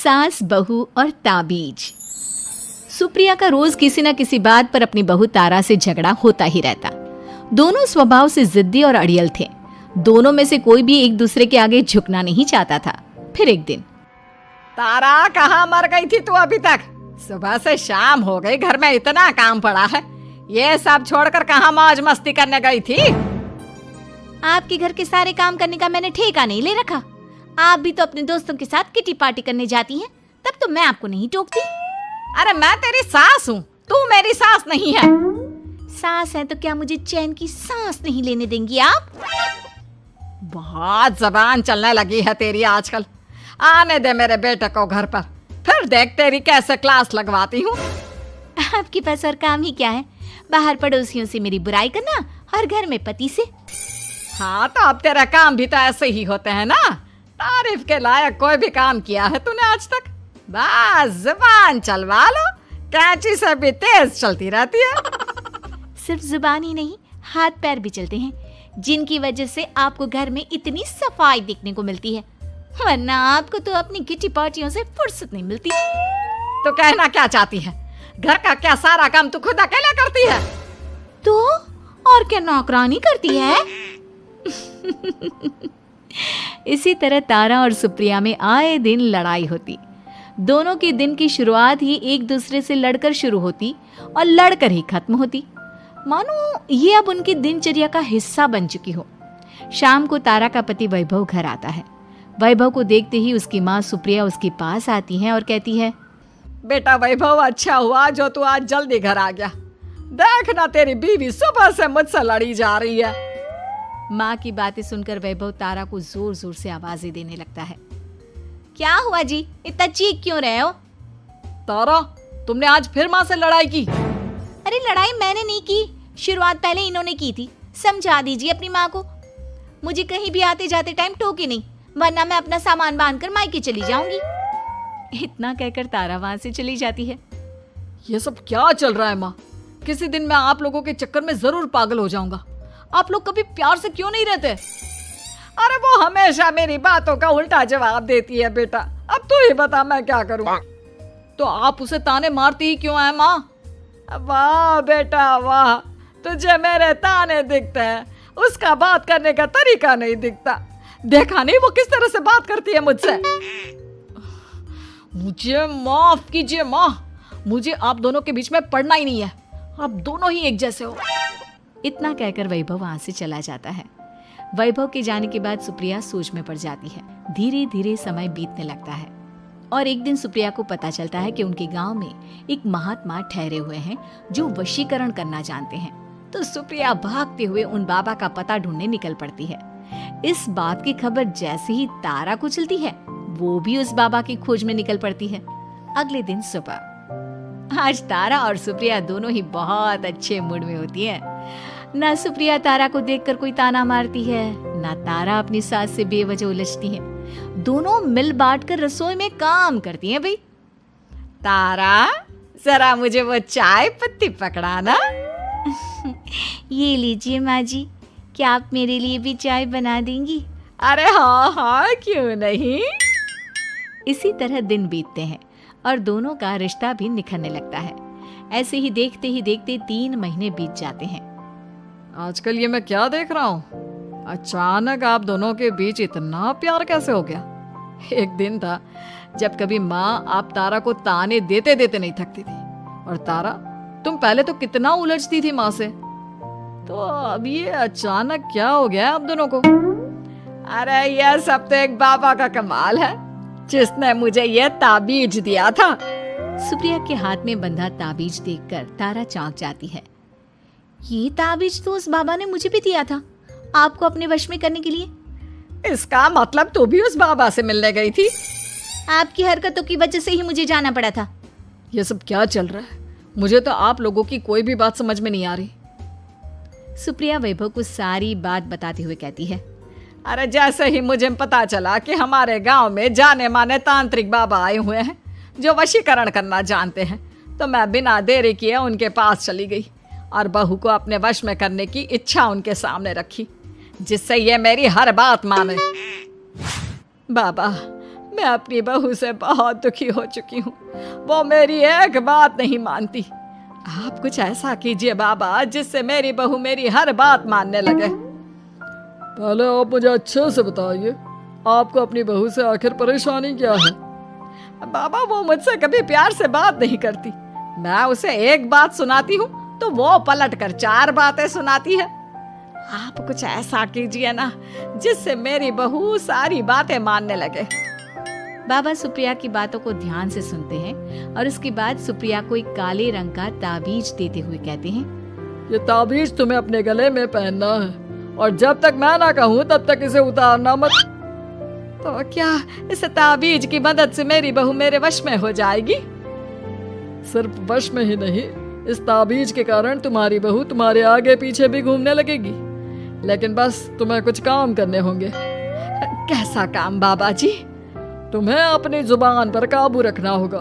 सास, बहू और ताबीज। सुप्रिया का रोज किसी न किसी बात पर अपनी बहू तारा से झगड़ा होता ही रहता। दोनों स्वभाव से जिद्दी और अड़ियल थे। दोनों में से कोई भी एक दूसरे के आगे झुकना नहीं चाहता था। फिर एक दिन, तारा कहाँ मर गई थी तू अभी तक? सुबह से शाम हो गई, घर में इतना काम पड़ा है, ये सब छोड़कर कहाँ मौज मस्ती करने गई थी? आपके घर के सारे काम करने का मैंने ठेका नहीं ले रखा। आप भी तो अपने दोस्तों के साथ किटी पार्टी करने जाती हैं, तब तो मैं आपको नहीं टोकती। अरे मैं तेरी सास हूँ, तू मेरी सास नहीं है। सास है तो क्या मुझे चैन की सांस नहीं लेने देंगी आप? बहुत जबान चलने लगी है तेरी आजकल। आने दे मेरे बेटे को घर पर, फिर देख तेरी कैसे क्लास लगवाती हूँ। आपके पास और काम ही क्या है? बाहर पड़ोसियों से मेरी बुराई करना और घर में पति से। हाँ तो अब तेरा काम भी तो ऐसे ही होते हैं ना। तारीफ के लायक कोई भी काम किया है तूने आज तक? बस जुबान चलवा लो, कैंची से भी तेज चलती रहती है। सिर्फ जुबान ही नहीं, हाथ पैर भी चलते हैं, जिनकी वजह से आपको घर में इतनी सफाई देखने को मिलती है, वरना आपको तो अपनी किटी पार्टियों से फुर्सत नहीं मिलती। तो कहना क्या चाहती है? घर का क्या सारा काम तू खुद अकेले करती है? तो और क्या नौकरानी करती है? इसी तरह तारा और सुप्रिया में आए दिन लड़ाई होती। दोनों के दिन की शुरुआत ही एक दूसरे से लड़कर शुरू होती और लड़कर ही खत्म होती, मानो ये अब उनकी दिनचर्या का हिस्सा बन चुकी हो। शाम को तारा का पति वैभव घर आता है। वैभव को देखते ही उसकी माँ सुप्रिया उसके पास आती है और कहती है, बेटा वैभव, अच्छा हुआ जो तू आज जल्दी घर आ गया। देखना तेरी बीवी सुबह से मुझसे लड़ी जा रही है। माँ की बातें सुनकर वैभव तारा को जोर जोर से आवाजें देने लगता है। क्या हुआ जी, इतना चीख क्यों रहे हो? तारा, तुमने आज फिर माँ से लड़ाई की? अरे लड़ाई मैंने नहीं की, शुरुआत पहले इन्होंने की थी। समझा दीजिए अपनी माँ को। मुझे कहीं भी आते जाते टाइम टोके नहीं, वरना मैं अपना सामान बांधकर मायके चली जाऊंगी। इतना कहकर तारा वहां से चली जाती है। ये सब क्या चल रहा है माँ? किसी दिन मैं आप लोगों के चक्कर में जरूर पागल हो जाऊंगा। आप लोग कभी प्यार से क्यों नहीं रहते? अरे वो हमेशा मेरी बातों का उल्टा जवाब देती है बेटा। अब तू ही बता मैं क्या करूं? तो आप उसे ताने मारती ही क्यों है माँ? वाह बेटा वाह, तुझे मेरे ताने दिखते हैं, उसका बात करने का तरीका नहीं दिखता। देखा नहीं वो किस तरह से बात करती है मुझसे। मुझे माफ कीजिए माँ, मुझे आप दोनों के बीच में पड़ना ही नहीं है। आप दोनों ही एक जैसे हो। इतना कहकर वैभव वहां से चला जाता है। वैभव के जाने के बाद सुप्रिया सोच में पड़ जाती है। धीरे धीरे समय बीतने लगता है और एक दिन सुप्रिया को पता चलता है कि उनके गांव में एक महात्मा ठहरे हुए हैं जो वशीकरण करना जानते हैं। तो सुप्रिया भागते हुए उन बाबा का पता ढूंढने निकल पड़ती है। इस बात की खबर जैसे ही तारा को चलती है, वो भी उस बाबा की खोज में निकल पड़ती है। अगले दिन सुबह, आज तारा और सुप्रिया दोनों ही बहुत अच्छे मूड में होती है। ना सुप्रिया तारा को देखकर कोई ताना मारती है, ना तारा अपनी सास से बेवजह उलझती है। दोनों मिल बांटकर रसोई में काम करती हैं। भाई तारा, जरा मुझे वो चाय पत्ती पकड़ाना। ये लीजिए माँ जी, क्या आप मेरे लिए भी चाय बना देंगी? अरे हाँ हाँ, क्यों नहीं। इसी तरह दिन बीतते हैं और दोनों का रिश्ता भी निखरने लगता है। ऐसे ही देखते 3 महीने बीत जाते हैं। आजकल ये मैं क्या देख रहा हूँ? अचानक आप दोनों के बीच इतना प्यार कैसे हो गया? एक दिन था जब कभी माँ आप तारा को ताने देते देते नहीं थकती थी, और तारा, तुम पहले तो कितना उलझती थी माँ से, तो अब ये अचानक क्या हो गया आप दोनों को? अरे यह सब तो एक बाबा का कमाल है, जिसने मुझे ये ताबीज दिया था। सुप्रिया के हाथ में बंधा ताबीज देखकर तारा चौंक जाती है। ये ताबीज तो उस बाबा ने मुझे भी दिया था, आपको अपने वश में करने के लिए। इसका मतलब तू भी उस बाबा से मिलने गई थी? आपकी हरकतों की वजह से ही मुझे जाना पड़ा था। ये सब क्या चल रहा है? मुझे तो आप लोगों की कोई भी बात समझ में नहीं आ रही। सुप्रिया वैभव को सारी बात बताते हुए कहती है, अरे जैसे ही मुझे पता चला कि हमारे गांव में जाने माने तांत्रिक बाबा आए हुए हैं जो वशीकरण करना जानते हैं, तो मैं बिना देरी किए उनके पास चली गई और बहू को अपने वश में करने की इच्छा उनके सामने रखी, जिससे ये मेरी हर बात माने। बाबा, मैं अपनी बहू से बहुत दुखी हो चुकी हूँ। वो मेरी एक बात नहीं मानती। आप कुछ ऐसा कीजिए बाबा जिससे मेरी बहू मेरी हर बात मानने लगे। पहले आप मुझे अच्छे से बताइए, आपको अपनी बहू से आखिर परेशानी क्या है? बाबा वो मुझसे कभी प्यार से बात नहीं करती। मैं उसे एक बात सुनाती हूँ तो वो पलट कर 4 बातें सुनाती है। आप कुछ ऐसा कीजिए ना जिससे मेरी बहू सारी बातें मानने लगे। बाबा सुप्रिया की बातों को ध्यान से सुनते हैं और उसके बाद सुप्रिया को एक काले रंग का ताबीज देते हुए कहते हैं, ये ताबीज तुम्हें अपने गले में पहनना है और जब तक मैं ना कहूँ तब तक इसे उतारना मत। तो क्या इस ताबीज की मदद से मेरी बहू मेरे वश में हो जाएगी? सिर्फ वश में ही नहीं, इस ताबीज के कारण तुम्हारी बहू तुम्हारे आगे पीछे भी घूमने लगेगी। लेकिन बस तुम्हें कुछ काम करने होंगे। कैसा काम बाबा जी? तुम्हें अपनी जुबान पर काबू रखना होगा।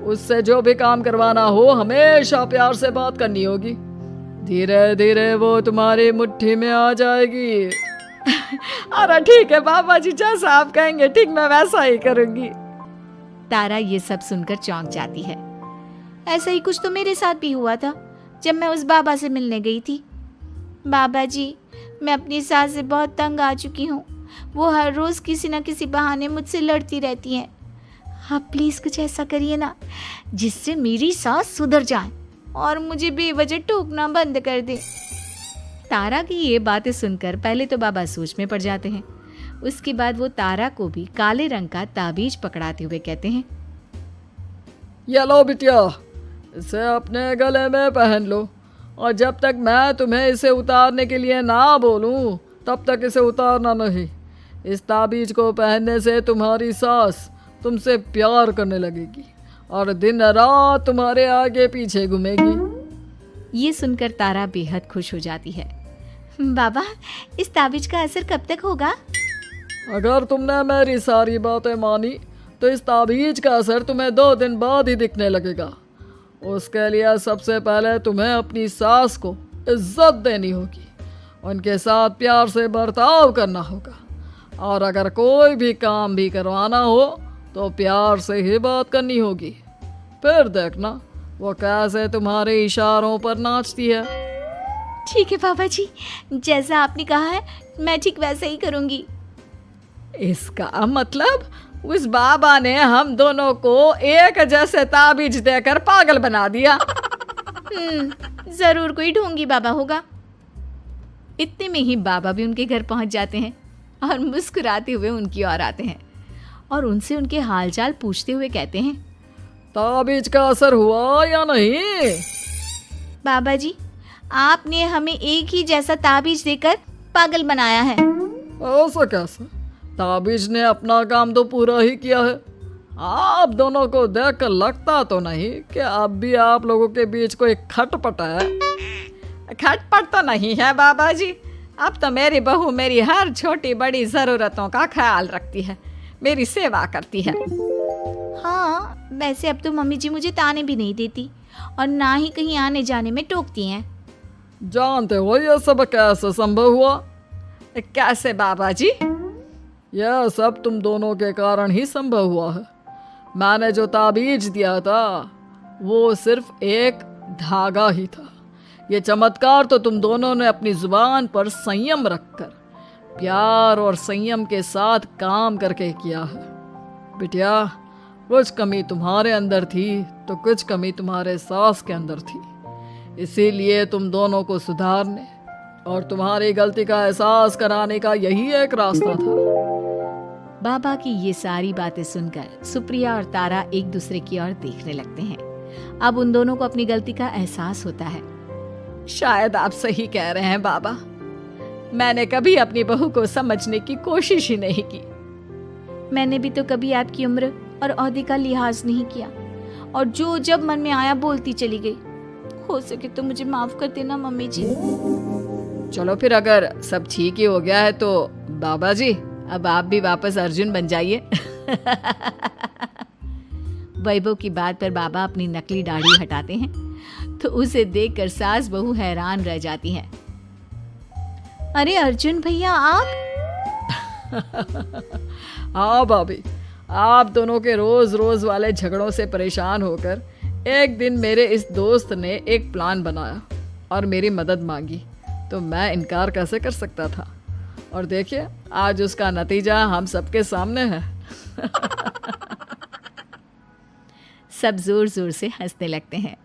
उससे जो भी काम करवाना हो हमेशा प्यार से बात करनी होगी। धीरे धीरे वो तुम्हारी मुट्ठी में आ जाएगी। अरे ठीक है बाबा जी, जैसा आप कहेंगे ठीक मैं वैसा ही करूंगी। तारा ये सब सुनकर चौंक जाती है। ऐसा ही कुछ तो मेरे साथ भी हुआ था जब मैं उस बाबा से मिलने गई थी। बाबा जी, मैं अपनी सास से बहुत तंग आ चुकी हूँ। वो हर रोज़ किसी न किसी बहाने मुझसे लड़ती रहती हैं। आप प्लीज़ कुछ ऐसा करिए ना जिससे मेरी सास सुधर जाए और मुझे बेवजह टोकना बंद कर दे। तारा की ये बातें सुनकर पहले तो बाबा सोच में पड़ जाते हैं। उसके बाद वो तारा को भी काले रंग का ताबीज पकड़ाते हुए कहते हैं, ये लो बिटिया, इसे अपने गले में पहन लो और जब तक मैं तुम्हें इसे उतारने के लिए ना बोलूं तब तक इसे उतारना नहीं। इस ताबीज को पहनने से तुम्हारी सास तुमसे प्यार करने लगेगी और दिन रात तुम्हारे आगे पीछे घूमेगी। ये सुनकर तारा बेहद खुश हो जाती है। बाबा, इस ताबीज का असर कब तक होगा? अगर तुमने मेरी सारी बातें मानी तो इस ताबीज का असर तुम्हें 2 दिन बाद ही दिखने लगेगा। उसके लिए सबसे पहले तुम्हें अपनी सास को इज्जत देनी होगी, उनके साथ प्यार से बर्ताव करना होगा और अगर कोई भी काम भी करवाना हो तो प्यार से ही बात करनी होगी। फिर देखना वो कैसे तुम्हारे इशारों पर नाचती है। ठीक है बाबा जी, जैसा आपने कहा है मैं ठीक वैसे ही करूँगी। इसका मतलब उस बाबा ने हम दोनों को एक जैसे ताबीज देकर पागल बना दिया। जरूर कोई ढोंगी बाबा होगा। इतने में ही बाबा भी उनके घर पहुंच जाते हैं और मुस्कुराते हुए उनकी ओर आते हैं और उनसे उनके हालचाल पूछते हुए कहते हैं, ताबीज का असर हुआ या नहीं? बाबा जी, आपने हमें एक ही जैसा ताबीज देकर पागल बनाया है। ऐसा कैसे? ताबीज ने अपना काम तो पूरा ही किया है। आप दोनों को देखकर लगता तो नहीं कि अब भी आप लोगों के बीच कोई खटपट है। खटपट तो नहीं है बाबा जी। अब तो मेरी बहू मेरी हर छोटी बड़ी ज़रूरतों का ख्याल रखती है, मेरी सेवा करती है। हाँ, वैसे अब तो मम्मी जी मुझे ताने भी नहीं देती और ना ही कहीं आने जाने में टोकती हैं। जानते हो ये सब कैसे संभव हुआ? कैसे बाबा जी? यह सब तुम दोनों के कारण ही संभव हुआ है। मैंने जो ताबीज दिया था वो सिर्फ एक धागा ही था। ये चमत्कार तो तुम दोनों ने अपनी जुबान पर संयम रखकर प्यार और संयम के साथ काम करके किया है। बिटिया, कुछ कमी तुम्हारे अंदर थी तो कुछ कमी तुम्हारे सास के अंदर थी। इसीलिए तुम दोनों को सुधारने और तुम्हारी गलती का एहसास कराने का यही एक रास्ता था। बाबा की ये सारी बातें सुनकर सुप्रिया और तारा एक दूसरे की ओर देखने लगते हैं। अब उन दोनों को अपनी गलती का एहसास होता है। शायद आप सही कह रहे हैं बाबा। मैंने कभी अपनी बहू को समझने की कोशिश ही नहीं की। मैंने भी तो कभी आपकी उम्र और ओहदे का लिहाज नहीं किया और जो जब मन में आया बोलती चली गई। हो सके तो मुझे माफ कर देना मम्मी जी। चलो फिर अगर सब ठीक ही हो गया है तो बाबा जी अब आप भी वापस अर्जुन बन जाइए। वैभव की बात पर बाबा अपनी नकली दाढ़ी हटाते हैं तो उसे देखकर सास बहू हैरान रह जाती हैं। अरे अर्जुन भैया, आप? हाँ भाभी, आप दोनों के रोज रोज वाले झगड़ों से परेशान होकर एक दिन मेरे इस दोस्त ने एक प्लान बनाया और मेरी मदद मांगी, तो मैं इनकार कैसे कर सकता था। और देखिए आज उसका नतीजा हम सबके सामने है। सब जोर जोर से हंसने लगते हैं।